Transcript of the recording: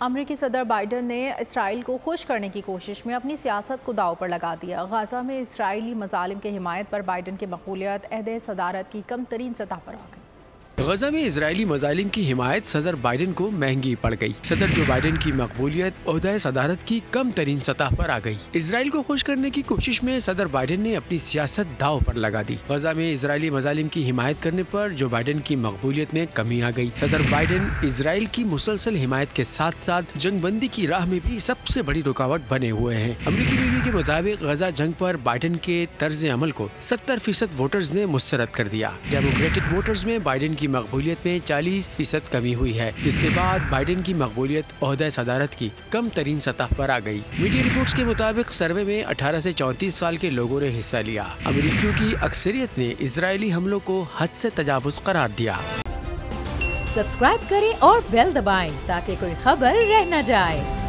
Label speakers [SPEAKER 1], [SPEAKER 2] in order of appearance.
[SPEAKER 1] امریکی صدر بائیڈن نے اسرائیل کو خوش کرنے کی کوشش میں اپنی سیاست کو داؤ پر لگا دیا۔ غزہ میں اسرائیلی مظالم کی حمایت پر بائیڈن کی مقبولیت عہدِ صدارت کی کم ترین سطح پر آ گئی۔
[SPEAKER 2] غزہ میں اسرائیلی مظالم کی حمایت صدر بائیڈن کو مہنگی پڑ گئی۔ صدر جو بائیڈن کی مقبولیت عہدۂ صدارت کی کم ترین سطح پر آ گئی۔ اسرائیل کو خوش کرنے کی کوشش میں صدر بائیڈن نے اپنی سیاست داؤ پر لگا دی۔ غزہ میں اسرائیلی مظالم کی حمایت کرنے پر جو بائیڈن کی مقبولیت میں کمی آ گئی۔ صدر بائیڈن اسرائیل کی مسلسل حمایت کے ساتھ ساتھ جنگ بندی کی راہ میں بھی سب سے بڑی رکاوٹ بنے ہوئے ہیں۔ امریکی میڈیا کے مطابق غزہ جنگ پر بائیڈن کے طرز عمل کو 70% ووٹرز نے مسترد کر دیا۔ ڈیموکریٹک ووٹرز میں بائیڈن کی مقبولیت میں 40% کمی ہوئی ہے، جس کے بعد بائیڈن کی مقبولیت عہدۂ صدارت کی کم ترین سطح پر آ گئی۔ میڈیا رپورٹس کے مطابق سروے میں 18 سے 34 سال کے لوگوں نے حصہ لیا۔ امریکیوں کی اکثریت نے اسرائیلی حملوں کو حد سے تجاوز قرار دیا۔
[SPEAKER 3] سبسکرائب کریں اور بیل دبائیں تاکہ کوئی خبر رہ نہ جائے۔